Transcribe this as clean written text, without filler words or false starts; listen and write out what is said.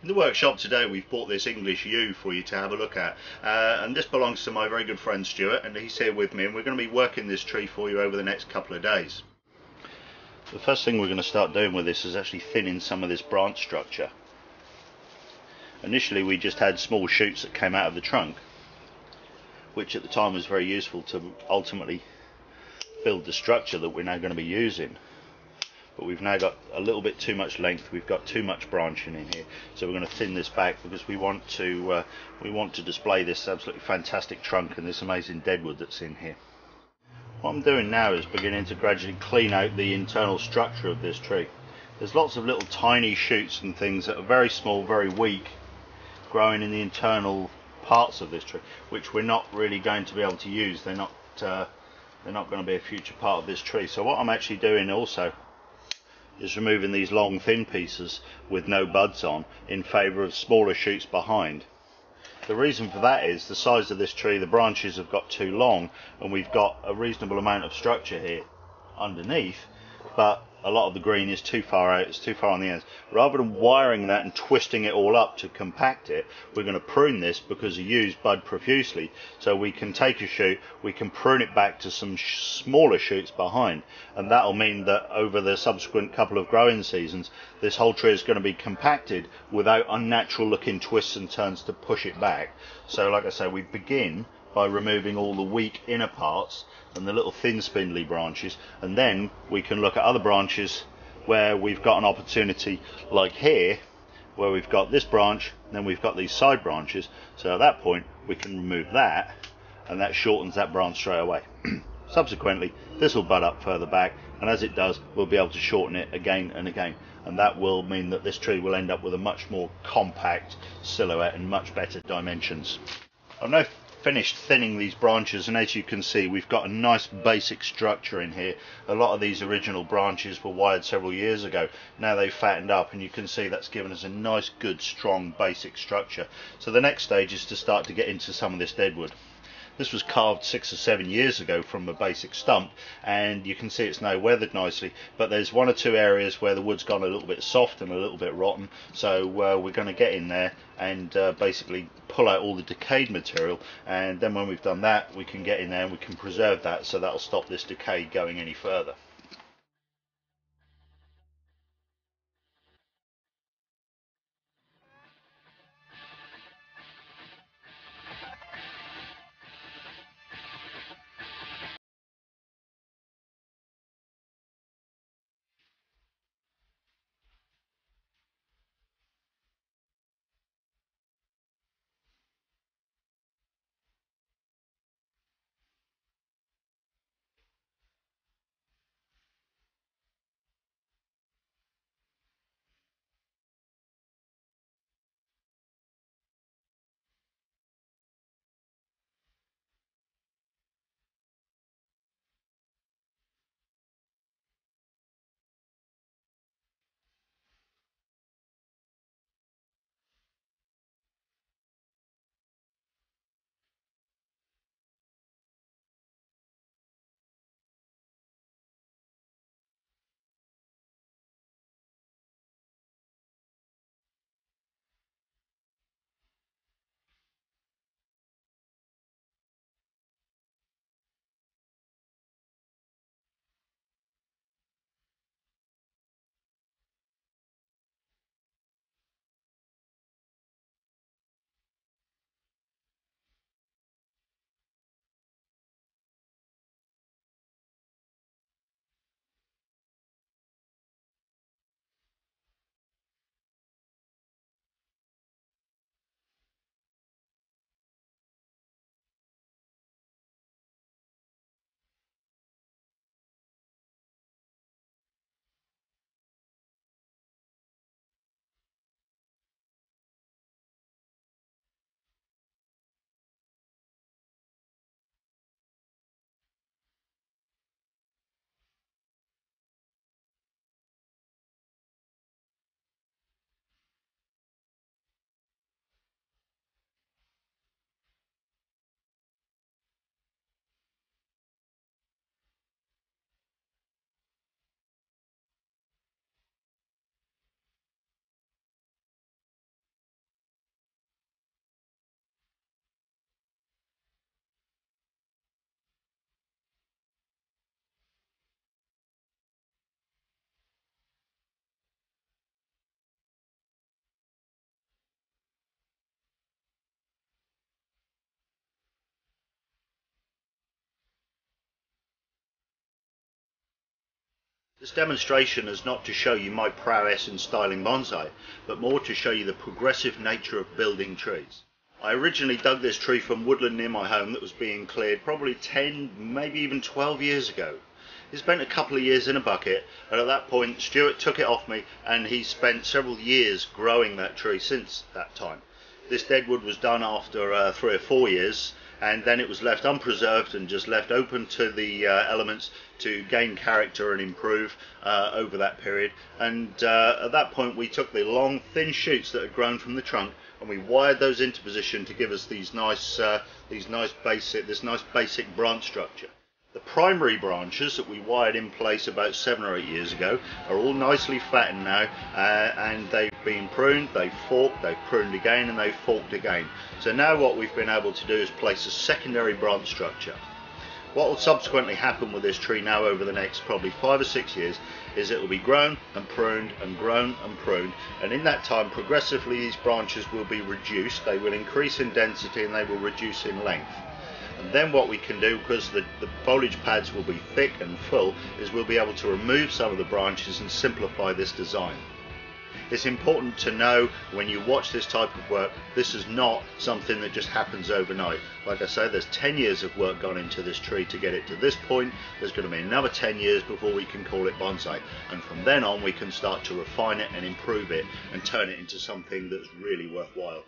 In the workshop today we've bought this English yew for you to have a look at, and this belongs to my very good friend Stuart, and he's here with me, and we're going to be working this tree for you over the next couple of days. The first thing we're going to start doing with this is actually thinning some of this branch structure. Initially we just had small shoots that came out of the trunk, which at the time was very useful to ultimately build the structure that we're now going to be using. But we've now got a little bit too much length, we've got too much branching in here, so we're going to thin this back because we want to display this absolutely fantastic trunk and this amazing deadwood that's in here. What I'm doing now is beginning to gradually clean out the internal structure of this tree. There's lots of little tiny shoots and things that are very small, very weak, growing in the internal parts of this tree, which we're not really going to be able to use. They're not going to be a future part of this tree. So what I'm actually doing also is removing these long thin pieces with no buds on in favour of smaller shoots behind. The reason for that is the size of this tree, the branches have got too long and we've got a reasonable amount of structure here underneath, but a lot of the green is too far out, it's too far on the ends. Rather than wiring that and twisting it all up to compact it, we're going to prune this because the yews bud profusely, so we can take a shoot, we can prune it back to some smaller shoots behind, and that'll mean that over the subsequent couple of growing seasons this whole tree is going to be compacted without unnatural looking twists and turns to push it back. So like I say, we begin by removing all the weak inner parts and the little thin spindly branches, and then we can look at other branches where we've got an opportunity, like here where we've got this branch and then we've got these side branches. So at that point we can remove that, and that shortens that branch straight away. Subsequently this will bud up further back, and as it does we'll be able to shorten it again and again, and that will mean that this tree will end up with a much more compact silhouette and much better dimensions. I've now finished thinning these branches, and as you can see we've got a nice basic structure in here. A lot of these original branches were wired several years ago. Now they've fattened up, and you can see that's given us a nice good strong basic structure. So the next stage is to start to get into some of this deadwood. This was carved 6 or 7 years ago from a basic stump, and you can see it's now weathered nicely, but there's 1 or 2 areas where the wood's gone a little bit soft and a little bit rotten, so we're going to get in there and basically pull out all the decayed material, and then when we've done that we can get in there and we can preserve that, so that'll stop this decay going any further. This demonstration is not to show you my prowess in styling bonsai, but more to show you the progressive nature of building trees. I originally dug this tree from woodland near my home that was being cleared probably 10, maybe even 12 years ago. He spent a couple of years in a bucket, and at that point Stuart took it off me, and he spent several years growing that tree since that time. This deadwood was done after 3 or 4 years, and then it was left unpreserved and just left open to the elements to gain character and improve over that period. And at that point we took the long thin shoots that had grown from the trunk and we wired those into position to give us this nice basic branch structure. The primary branches that we wired in place about 7 or 8 years ago are all nicely flattened now, and they've been pruned, they've forked, they've pruned again, and they've forked again. So now what we've been able to do is place a secondary branch structure. What will subsequently happen with this tree now over the next probably 5 or 6 years is it will be grown and pruned and grown and pruned, and in that time progressively these branches will be reduced, they will increase in density and they will reduce in length. And then what we can do, because the foliage pads will be thick and full, is we'll be able to remove some of the branches and simplify this design. It's important to know when you watch this type of work, this is not something that just happens overnight. Like I say, there's 10 years of work gone into this tree to get it to this point. There's going to be another 10 years before we can call it bonsai, and from then on we can start to refine it and improve it and turn it into something that's really worthwhile.